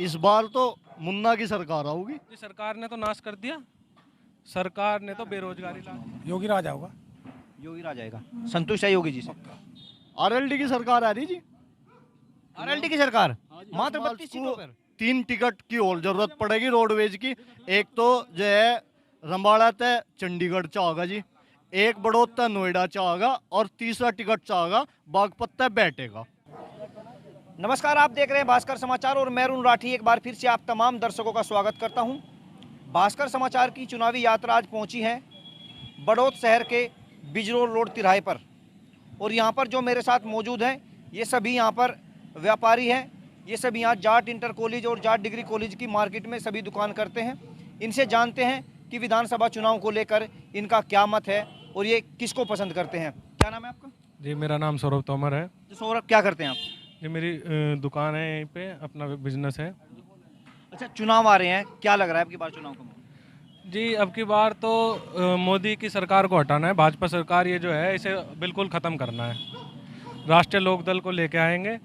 इस बार तो मुन्ना की सरकार आऊगी। जी सरकार ने तो नाश कर दिया, सरकार ने तो बेरोजगारी ला दी। योगी राज होगा। योगी राज आएगा, संतुष्ट है योगी जी से? आरएलडी की सरकार आ रही जी। आरएलडी की सरकार मात्र मार्च 32 को सीटों पर। 3 टिकट की और जरूरत पड़ेगी रोडवेज की। एक तो जो है रंबाड़ा ते चंडीगढ़ चाहेगा जी, एक बड़ौद ते नोएडा चाहेगा और तीसरा टिकट चाहेगा बागपत ते बैठेगा। नमस्कार, आप देख रहे हैं भास्कर समाचार और मैं अरुण राठी एक बार फिर से आप तमाम दर्शकों का स्वागत करता हूं। भास्कर समाचार की चुनावी यात्रा आज पहुंची है बड़ौद शहर के बिजरोल रोड तिराहे पर, और यहां पर जो मेरे साथ मौजूद हैं ये सभी यहां पर व्यापारी हैं। ये सभी यहाँ जाट इंटर कॉलेज और जाट डिग्री कॉलेज की मार्केट में सभी दुकान करते हैं। इनसे जानते हैं कि विधानसभा चुनाव को लेकर इनका क्या मत है और ये किसको पसंद करते हैं। क्या नाम है आपका? जी मेरा नाम सौरभ तोमर है। तो सौरभ, क्या करते हैं आप? जी मेरी दुकान है, यहीं पे अपना बिजनेस है। अच्छा, चुनाव आ रहे हैं, क्या लग रहा है आपकी बार चुनाव को? जी अब की बार तो मोदी की सरकार को हटाना है, भाजपा सरकार ये जो है इसे बिल्कुल ख़त्म करना है। राष्ट्रीय लोकदल को लेके आएंगे,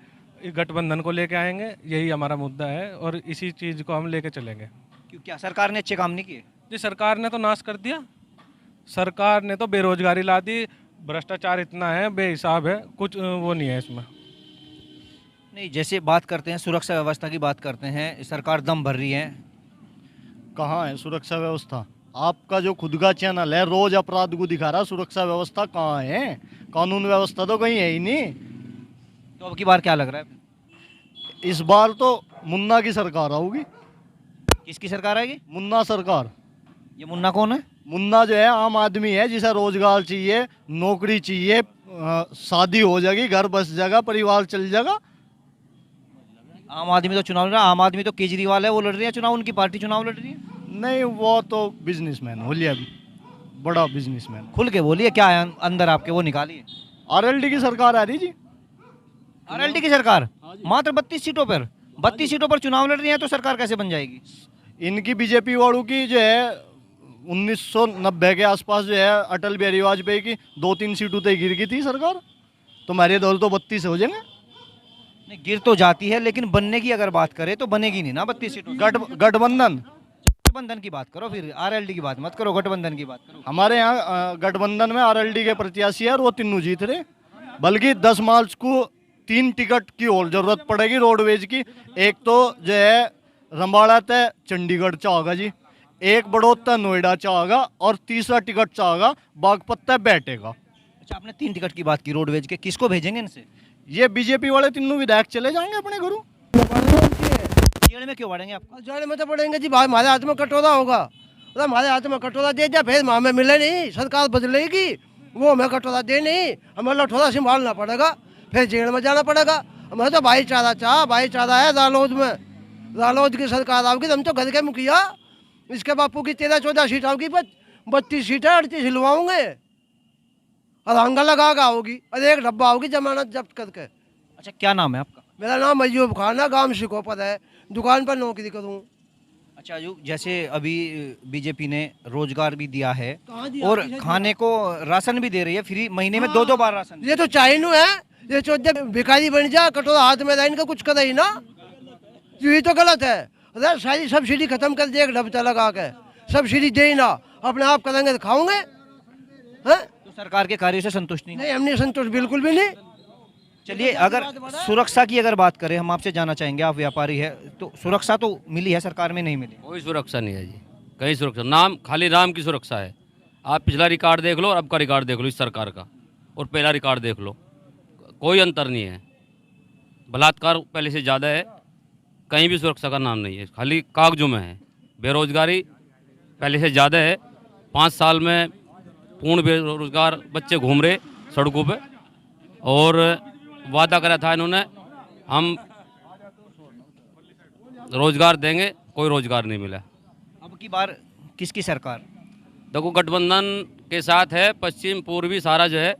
गठबंधन को लेके आएंगे, यही हमारा मुद्दा है और इसी चीज़ को हम लेके चलेंगे। क्यों, क्या सरकार ने अच्छे काम नहीं किए? जी सरकार ने तो नाश कर दिया, सरकार ने तो बेरोजगारी ला दी, भ्रष्टाचार इतना है बेहिसाब है, कुछ वो नहीं है इसमें। नहीं, जैसे बात करते हैं सुरक्षा व्यवस्था की बात करते हैं, सरकार दम भर रही है। कहाँ है सुरक्षा व्यवस्था? आपका जो खुद का चैनल है रोज अपराध को दिखा रहा, सुरक्षा व्यवस्था कहाँ है? कानून व्यवस्था तो कहीं है ही नहीं। तो अब की बार क्या लग रहा है? इस बार तो मुन्ना की सरकार आऊगी। किसकी सरकार आएगी? मुन्ना सरकार। ये मुन्ना कौन है? मुन्ना जो है आम आदमी है, जिसे रोजगार चाहिए, नौकरी चाहिए, शादी हो जाएगी, घर बस जाएगा, परिवार चल जाएगा। आम आदमी तो चुनाव लड़ रहा है, आम आदमी तो केजरीवाल है, वो लड़ रही है चुनाव, उनकी पार्टी चुनाव लड़ रही है। नहीं, वो तो बिजनेसमैन हो लिया, बड़ा बिजनेसमैन। खुल के बोलिए, क्या है अंदर आपके, वो निकालिए। आरएलडी की सरकार आ रही जी। आरएलडी की सरकार मात्र 32 सीटों पर, 32 सीटों पर चुनाव लड़ रही है, तो सरकार कैसे बन जाएगी? इनकी बीजेपी वालों की जो है 1990 के आसपास जो है अटल बिहारी वाजपेयी की 2-3 सीटों तक गिर गई थी सरकार, तो हमारे दौर तो 32 हो जाएंगे। नहीं, गिर तो जाती है, लेकिन बनने की अगर बात करें तो बनेगी नहीं ना 32 सीटों। गठबंधन गठबंधन की बात करो, फिर आरएलडी की बात मत करो, गठबंधन की बात करो। हमारे यहाँ गठबंधन में आरएलडी के प्रत्याशी है और वो तीनों जीत रहे। बल्कि 10 मार्च को 3 टिकट की और जरूरत पड़ेगी रोडवेज की। एक तो जो है रंबाड़ा ते चंडीगढ़ चाहेगा जी, एक बड़ौद ते नोएडा चाहेगा और तीसरा टिकट चाहेगा बागपत ते बैठेगा। अच्छा, आपने 3 टिकट की बात की रोडवेज के, किसको भेजेंगे इनसे? ये बीजेपी वाले तीनों विधायक चले जाएंगे अपने घरों। जेल में क्यों बढ़ेंगे आपको? जेल में तो पड़ेंगे जी, भाई हमारे हाथ में कटोरा होगा, तो हमारे हाथ में कटोरा दे दिया, फिर हमें मिले नहीं, सरकार बदलेगी, वो हमें कटोरा दे नहीं, हमें लठोरा संभालना पड़ेगा, फिर जेल में जाना पड़ेगा। हमें तो भाईचारा भाईचारा है रालोद में, रालोद की सरकार आओगी, हम तो घर के मुखिया, इसके बापू की 13-14 सीट आओगी, 32 सीटें 38 हिलवाऊंगे, और हंगा लगा के आओगी, और एक डब्बा आओगी जमानत जब्त करके। अच्छा, क्या नाम है आपका? मेरा नाम अयूब खान है, गांव शिकोपर है, दुकान पर नौकरी करूँ। अच्छा अयूब, जैसे अभी बीजेपी ने रोजगार भी दिया है कहाँ दिया? और किसे खाने को राशन भी दे रही है फ्री, महीने में 2-2 बार राशन। ये तो चाइनू है, ये चौदह भिखारी बन जा, कटोरा हाथ में लाइन का कुछ करे ही ना, यही तो गलत है। अरे सारी सब्सिडी खत्म कर दे, एक ढबता लगा के सब्सिडी दे ही ना, अपने आप करेंगे तो खाओगे हैं? तो सरकार के कार्यों से संतुष्ट नहीं? नहीं, हम नहीं संतुष्ट, बिल्कुल भी नहीं। चलिए, अगर सुरक्षा की अगर बात करें, हम आपसे जानना चाहेंगे, आप व्यापारी है, तो सुरक्षा तो मिली है सरकार में, नहीं मिली? कोई सुरक्षा नहीं है जी, कहीं सुरक्षा, नाम खाली नाम की सुरक्षा है। आप पिछला रिकॉर्ड देख लो और अब का रिकॉर्ड देख लो इस सरकार का, और पहला रिकॉर्ड देख लो, कोई अंतर नहीं है। बलात्कार पहले से ज़्यादा है, कहीं भी सुरक्षा का नाम नहीं है, खाली कागजों में है। बेरोजगारी पहले से ज़्यादा है, 5 साल में पूर्ण बेरोजगार बच्चे घूम रहे सड़कों पे, और वादा करा था इन्होंने हम रोजगार देंगे, कोई रोजगार नहीं मिला। अब की बार किसकी सरकार? देखो, गठबंधन के साथ है, पश्चिम पूर्वी सारा जो है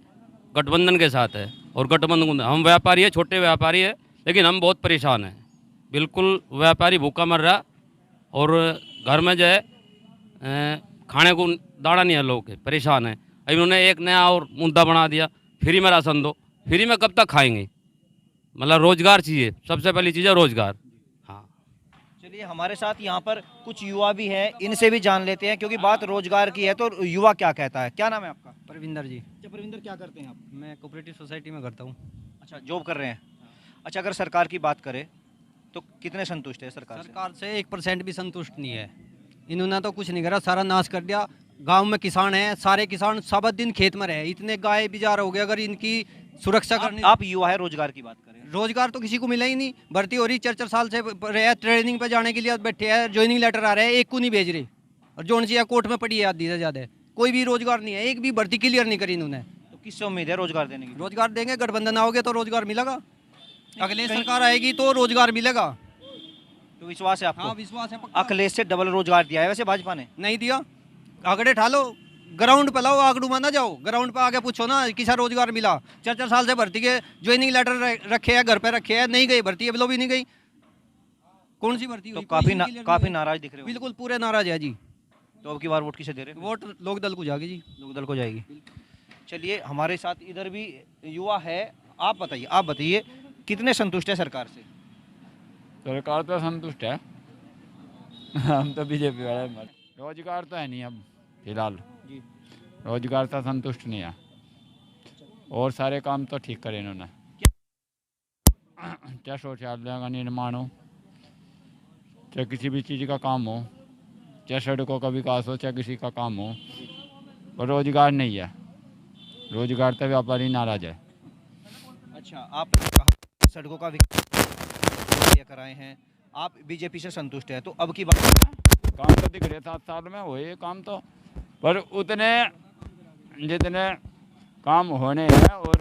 गठबंधन के साथ है, और गठबंधन, हम व्यापारी है, छोटे व्यापारी है, लेकिन हम बहुत परेशान हैं, बिल्कुल व्यापारी भूखा मर रहा, और घर में जो है खाने को दाना नहीं है, लोग परेशान हैं। अभी उन्होंने एक नया और मुद्दा बना दिया, फ्री में राशन दो। फ्री में कब तक खाएंगे? मतलब रोजगार चाहिए, सबसे पहली चीज़ है रोजगार। हाँ, चलिए हमारे साथ यहाँ पर कुछ युवा भी हैं, इनसे भी जान लेते हैं, क्योंकि बात रोजगार की है तो युवा क्या कहता है। क्या नाम है आपका? परविंदर जी। अच्छा परविंदर, क्या करते हैं आप? मैं कोऑपरेटिव सोसाइटी में करता हूँ। अच्छा, जॉब कर रहे हैं। अच्छा, अगर सरकार की बात करें तो कितने संतुष्ट है सरकार से? सरकार से 1% भी संतुष्ट नहीं है। इन्होंने तो कुछ नहीं करा, सारा नाश कर दिया। गांव में किसान हैं, सारे किसान सब दिन खेत में रहे, इतने गाय बिजार हो गए। अगर इनकी सुरक्षा करनी, आप युवा है, रोजगार की बात करें। रोजगार तो किसी को मिला ही नहीं। भर्ती हो रही 4-4 साल से रहे, ट्रेनिंग पे जाने के लिए बैठे हैं, ज्वाइनिंग लेटर आ रहे हैं, एक को नहीं भेज रहे। और जोन सी कोर्ट में पड़ी है आधी से ज़्यादा, कोई भी रोजगार नहीं है, एक भी भर्ती क्लियर नहीं करी इन्होंने। तो किससे उम्मीद है रोजगार देने की? रोजगार देंगे, गठबंधन आओगे तो रोजगार मिलेगा, अगले सरकार आएगी तो रोजगार मिलेगा। तो विश्वास है आपको? हाँ, विश्वास है पक्का। अखिलेश से डबल रोजगार दिया है वैसे भाजपा ने? नहीं दिया। आगड़े ठा लो, ग्राउंड पे लाओ, आगड़ू में ना जाओ, ग्राउंड पे आके पूछो ना किसा रोजगार मिला। 4-4 साल से भर्ती के ज्वाइनिंग लेटर रखे हैं, घर पे रखे हैं, नहीं गई भर्ती, अभी भी नहीं गई। कौन सी भर्ती तो हुई? काफी नाराज दिख रहे हो। बिल्कुल पूरे नाराज है जी। तो अब की बार वोट किसे दे रहे हो? वोट लोकदल को जाएगी जी। लोकदल को जाएगी। चलिए हमारे साथ इधर भी युवा है, आप बताइए कितने संतुष्ट है सरकार से? सरकार तो संतुष्ट है। हम तो बीजेपी वाले हैं। रोजगार तो है नहीं अब फिलहाल जी। रोजगार तो संतुष्ट नहीं है, और सारे काम तो ठीक करे इन्होंने। चाहे शौचालय का निर्माण हो, चाहे किसी भी चीज़ का काम हो, चाहे सड़कों का विकास हो, चाहे किसी का काम हो, पर रोजगार नहीं है। रोजगार तो व्यापारी नाराज है। अच्छा, आपने कहा सड़कों का विकास कराए हैं, आप बीजेपी से संतुष्ट है, तो अब की बात काम तो दिख रहे 7 साल में हुए काम तो, पर उतने जितने काम होने हैं और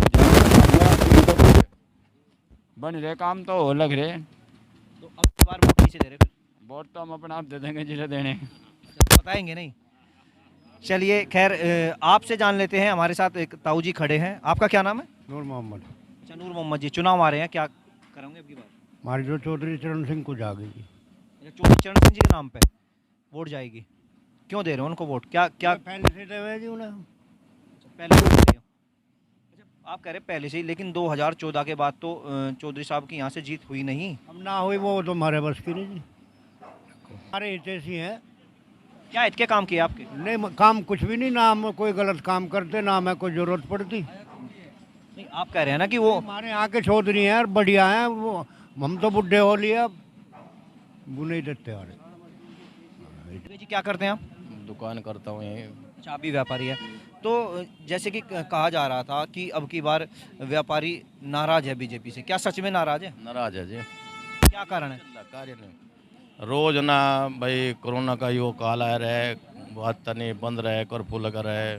बन रहे काम तो हो लग रहे। तो अब की बार वोट किसे दे रहे फिर? वोट तो हम अपने आप दे देंगे जिसे देने। बताएंगे नहीं? चलिए खैर, आपसे जान लेते हैं। हमारे साथ एक ताऊ जी खड़े हैं। आपका क्या नाम है? नूर मोहम्मद। अच्छा, नूर मोहम्मद जी, चुनाव आ रहे हैं, क्या करेंगे अब की बार? हमारी जो चौधरी चरण सिंह को जागेगी। चौधरी चरण सिंह जी के नाम पे वोट जाएगी। क्यों दे रहे हो उनको वोट? क्या पहले से दे हुए जी उन्हें। पहले से दे रहे हो? अच्छा, आप कह रहे पहले से ही, लेकिन 2014 के बाद तो चौधरी साहब की यहाँ से जीत हुई नहीं। अब ना हुई वो तो हमारे बस की नहीं जी। हमारे हितैषी हैं। क्या इतके काम किए आपके? नहीं, काम कुछ भी नहीं, ना हम कोई गलत काम करते, ना हमें कोई जरूरत पड़ती। नहीं, आप कह रहे हैं ना कि वो हमारे यहाँ के चौधरी हैं और बढ़िया हैं वो। हम तो बुढ़े हो लिए, अब वो नहीं देते आ रहे। जी क्या करते हैं आप? दुकान करता हूँ यहीं। अच्छा, आप भी व्यापारी है। तो जैसे कि कहा जा रहा था कि अब की बार व्यापारी नाराज है बीजेपी से, क्या सच में नाराज है? नाराज है जी। क्या कारण है? कार्य नहीं, रोज ना भाई कोरोना का यो काल आ रहा है, बात नहीं बंद रहे, कर्फ्यू लगा रहे,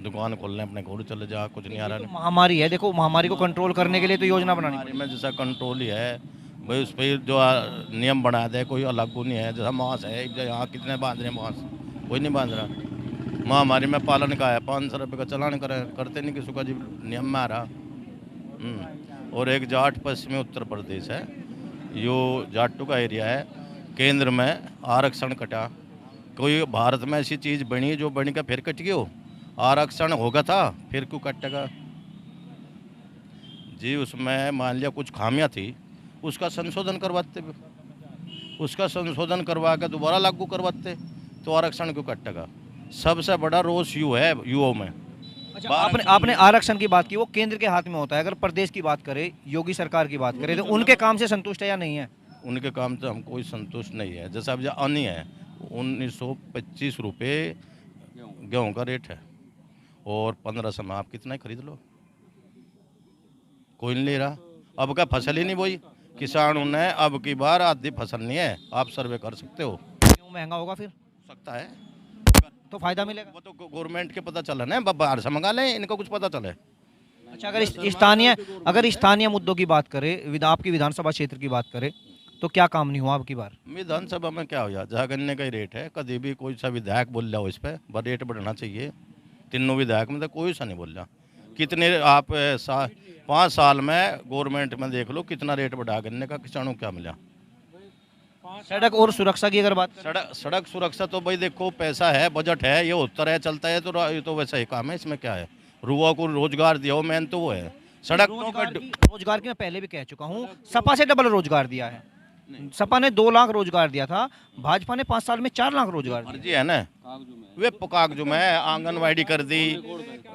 दुकान खोलने अपने घर चले जा, कुछ नहीं आ रहा। तो महामारी है, देखो महामारी को कंट्रोल करने के लिए तो योजना बनानी बीमारी में जैसा कंट्रोल ही है भाई, उस पर जो नियम बना दे, कोई अलग को नहीं है। जैसा मांस है, यहाँ कितने बांध रहे मांस, कोई नहीं बांध रहा। महामारी में पालन का है, 500 रुपये का चलान करते नहीं किसी का जी, नियम में आ रहा। और एक जाट पश्चिमी उत्तर प्रदेश है, यो जाटू का एरिया है, केंद्र में आरक्षण कटा। कोई भारत में ऐसी चीज़ बनी जो बनी का फिर कट गई हो? आरक्षण होगा था, फिर क्यों कटेगा जी? उसमें मान लिया कुछ खामियां थी, उसका संशोधन करवाते, उसका संशोधन करवा के दोबारा लागू करवाते, तो आरक्षण क्यों कटेगा? सबसे बड़ा रोष यू है युवाओं में। अच्छा, आपने आरक्षण की बात की, वो केंद्र के हाथ में होता है। अगर प्रदेश की बात करें, योगी सरकार की बात करें, तो उनके काम से संतुष्ट है या नहीं है? उनके काम से हम कोई संतुष्ट नहीं है। जैसा अब जो अन्य है, 1925 रुपये गेहूँ का रेट है, और 1500 में आप कितना ही खरीद लो, कोई नहीं ले रहा। अब का फसल ही नहीं बोई किसानों ने, अब की बार आधी फसल नहीं है। आप सर्वे कर सकते हो। क्यों महंगा होगा फिर? सकता है, तो फायदा मिलेगा। वो तो गवर्नमेंट के पता चला ना, बाहर से मंगा लें, इनको कुछ पता चले। अच्छा, अगर स्थानीय मुद्दों की बात करें, आपकी विधानसभा क्षेत्र की बात करें, तो क्या काम नहीं हुआ अब की बार? विधानसभा में क्या हो जाए, जहाँ गन्ने का ही रेट है, कभी भी कोई सा विधायक बोल रहा हो इस पर रेट बढ़ना चाहिए। तीनों विधायक में तो कोई सा नहीं बोल रहा। कितने आप 5 साल में गवर्नमेंट में देख लो कितना रेट बढ़ा गन्ने का, किसानों को क्या मिला? सड़क और सुरक्षा की अगर बात करें, सड़क सुरक्षा तो भाई देखो, पैसा है, बजट है, ये होता है चलता है, तो ये तो वैसा ही काम है। इसमें क्या है, युवा को रोजगार दिया हो, मेन तो वो है। सड़क रोजगार की मैं पहले भी कह चुका हूँ, सपा से डबल रोजगार दिया है। सपा ने 2 लाख रोजगार दिया था, भाजपा ने 5 साल में 4 लाख रोजगार दिया। फर्जी है ना, वे पकाक जो है आंगनवाड़ी कर दी,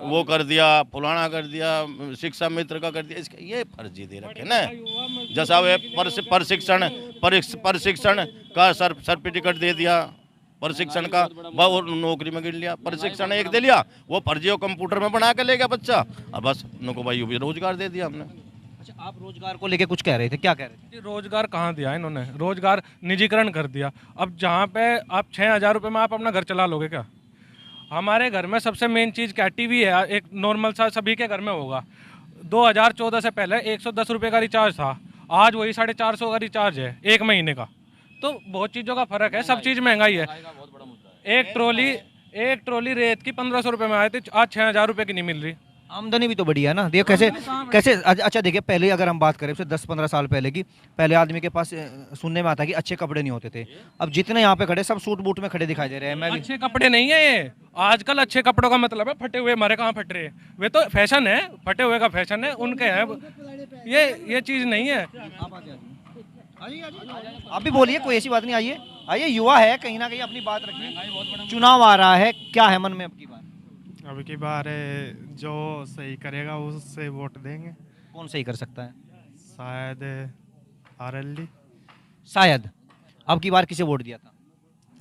वो कर दिया, फुलाना कर दिया, शिक्षा मित्र का कर दिया, इसका ये फर्जी दे रखे ना। जैसा वे प्रशिक्षण का सर्टिफिकेट दे दिया, प्रशिक्षण का वो नौकरी में गिन लिया, प्रशिक्षण एक दे लिया, वो फर्जी वो कंप्यूटर में बना के ले गया बच्चा, और बस उनको भाई भी रोजगार दे दिया हमने। अच्छा, आप रोजगार को लेके कुछ कह रहे थे, क्या कह रहे थे? रोजगार कहाँ दिया इन्होंने, रोजगार निजीकरण कर दिया। अब जहाँ पे आप 6,000 रुपये में आप अपना घर चला लोगे क्या? हमारे घर में सबसे मेन चीज़ क्या, टीवी है, एक नॉर्मल सा सभी के घर में होगा। 2014 से पहले 110 रुपये का रिचार्ज था, आज वही 450 का रिचार्ज है 1 महीने का। तो बहुत चीज़ों का फर्क है, सब चीज़ महंगाई है। एक ट्रॉली रेत की 1500 रुपये में आई थी, आज 6,000 रुपये की नहीं मिल रही। आमदनी भी तो बढ़ी है ना, देखो कैसे अच्छा देखिए, पहले अगर हम बात करें 10-15 साल पहले की, पहले आदमी के पास सुनने में आता कि अच्छे कपड़े नहीं होते थे। अब जितने यहाँ पे खड़े सब सूट बूट में खड़े दिखाई दे रहे हैं। मैं भी अच्छे कपड़े नहीं है ये, आजकल अच्छे कपड़ों का मतलब है फटे हुए। हमारे कहाँ फट रहे हैं, वे तो फैशन है, फटे हुए का फैशन है उनके हैं, ये चीज़ नहीं है। आप भी बोलिए, कोई ऐसी बात नहीं, आइए युवा है, कहीं ना कहीं अपनी बात रखिए। चुनाव आ रहा है, क्या है मन में अब की बार? अब की बार जो सही करेगा उससे वोट देंगे। कौन सही कर सकता है? शायद आरएलडी। शायद। अब की बार किसे वोट दिया था?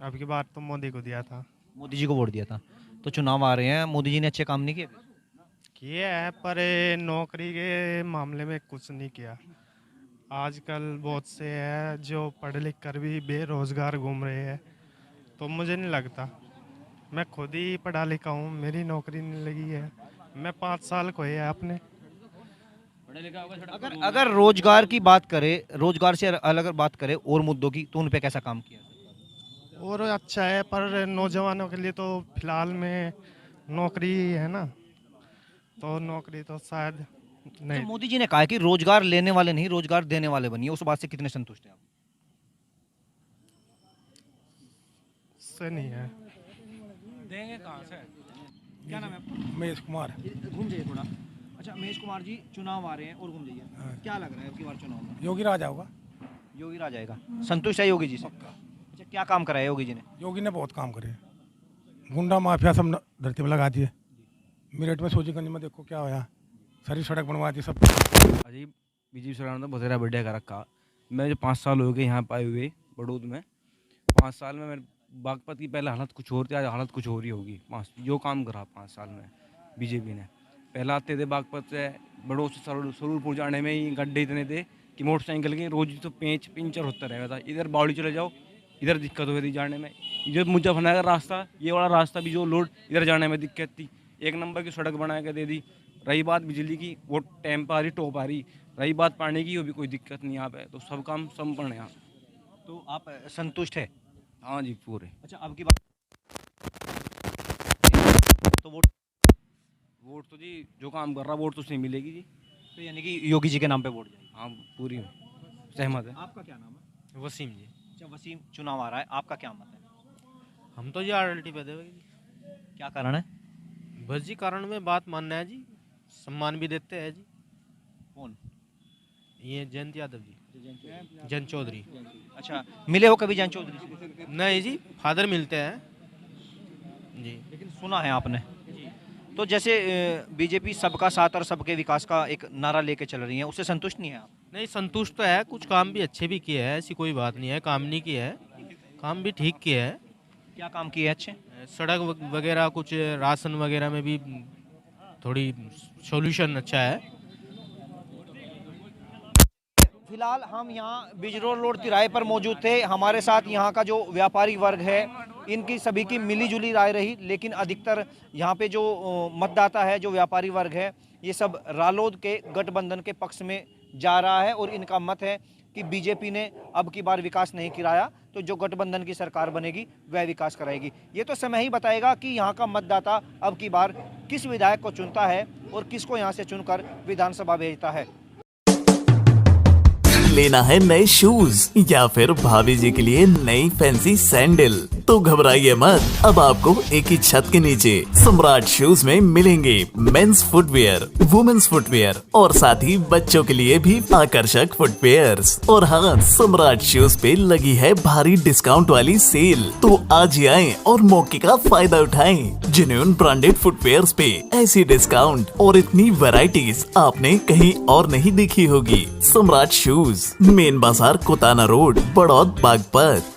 अब की बार तो मोदी को दिया था। मोदी जी को वोट दिया था। तो चुनाव आ रहे हैं, मोदी जी ने अच्छे काम नहीं किए है, पर नौकरी के मामले में कुछ नहीं किया। आजकल बहुत से हैं जो पढ़ लिख कर भी बेरोजगार घूम रहे हैं, तो मुझे नहीं लगता। मैं खुद ही पढ़ा लिखा हूँ, मेरी नौकरी नहीं लगी है, मैं 5 साल को है अपने। अगर रोजगार की बात करें, रोजगार से अलग बात करें और मुद्दों की, तो उन पे कैसा काम किया? और अच्छा है, पर नौजवानों के लिए तो फिलहाल में नौकरी है ना, तो नौकरी तो शायद नहीं। तो मोदी जी ने कहा कि रोजगार लेने वाले नहीं, रोजगार देने वाले बनिए, उस बात से कितने संतुष्ट हैं आप? से नहीं है। देंगे कहाँ से? क्या नाम है आपका? महेश कुमार। घूम जाइए थोड़ा। अच्छा महेश कुमार जी, चुनाव आ रहे हैं और घूम जाइए, क्या लग रहा है अब की बार चुनाव में? योगी राज होगा। योगी राज आएगा, संतुष्ट है योगी जी से? अच्छा, क्या काम कराया योगी जी ने? योगी ने बहुत काम करे, गुंडा माफिया सब धरती में लगा दिए। मेरठ में सोजीगंज में देखो क्या होया, सारी सड़क बनवा दी सब। अजी बीजेपी सरकार ने बहुत बढ़िया कर रखा। मैं जो 5 साल हो गए यहाँ पाए हुए बड़ौद में, 5 साल में मेरे बागपत की पहले हालत कुछ और थी, आज हालत कुछ और ही होगी। जो काम करा 5 साल में बीजेपी ने। पहले आते थे बागपत से बड़ौद से सरूरपुर जाने में ही गड्ढे इतने थे कि मोटरसाइकिल के रोज तो पंचर होता रहेगा था। इधर बावड़ी चले जाओ, इधर दिक्कत हो रही थी जाने में। जो मुजफ्फरनगर रास्ता, ये वाला रास्ता भी जो लोड, इधर जाने में दिक्कत थी। 1 नंबर की सड़क बना के दे दी। रही बात बिजली की, वो टाइम पर आ रही, टॉप आ रही। रही बात पानी की, वो भी कोई दिक्कत नहीं यहाँ पे, तो सब काम संपन्न है यहाँ। तो आप संतुष्ट है? हाँ जी पूरे। अच्छा, अब की बात तो वोट तो जी जो काम कर रहा वोट तो उससे मिलेगी जी। तो यानी कि योगी जी के नाम पे वोट जाएगी? हाँ पूरी सहमत है। आपका क्या नाम है? वसीम जी। अच्छा वसीम, चुनाव आ रहा है, आपका क्या मत है? हम तो जी आरएलडी पे देंगे जी। क्या कारण है? बस जी कारण में बात मानना है जी, सम्मान भी देते हैं जी। कौन? ये जयंत यादव जी, जयंत चौधरी। अच्छा, मिले हो कभी जयंत चौधरी से? नहीं जी, फादर मिलते हैं जी। लेकिन सुना है आपने। तो जैसे बीजेपी सबका साथ और सबके विकास का एक नारा लेके चल रही है, उससे संतुष्ट नहीं है आप? नहीं, संतुष्ट तो है, कुछ काम भी अच्छे भी किए हैं, ऐसी कोई बात नहीं है, काम नहीं किया है, काम भी ठीक किया है। क्या काम किए हैं अच्छे? सड़क वगैरह, कुछ राशन वगैरह में भी थोड़ी सॉल्यूशन अच्छा है। फिलहाल हम यहाँ बिजरोड रोड तिराहे पर मौजूद थे। हमारे साथ यहाँ का जो व्यापारी वर्ग है, इनकी सभी की मिलीजुली राय रही, लेकिन अधिकतर यहाँ पे जो मतदाता है, जो व्यापारी वर्ग है, ये सब रालोद के गठबंधन के पक्ष में जा रहा है और इनका मत है कि बीजेपी ने अब की बार विकास नहीं कराया, तो जो गठबंधन की सरकार बनेगी वह विकास कराएगी। ये तो समय ही बताएगा कि यहाँ का मतदाता अब की बार किस विधायक को चुनता है और किसको यहाँ से चुनकर विधानसभा भेजता है। लेना है नए शूज या फिर भाभी जी के लिए नई फैंसी सैंडल, तो घबराइए मत। अब आपको एक ही छत के नीचे सम्राट शूज में मिलेंगे मेंस फुटवेयर, वुमेन्स फुटवेयर और साथ ही बच्चों के लिए भी आकर्षक फुटवेयर्स। और हाँ, सम्राट शूज पे लगी है भारी डिस्काउंट वाली सेल, तो आज ही आएं और मौके का फायदा उठाएं। जेन्युइन ब्रांडेड फुटवेयर्स पे ऐसी डिस्काउंट और इतनी वैरायटीज आपने कहीं और नहीं देखी होगी। सम्राट शूज, मेन बाजार, कोताना रोड, बड़ौद, बागपत।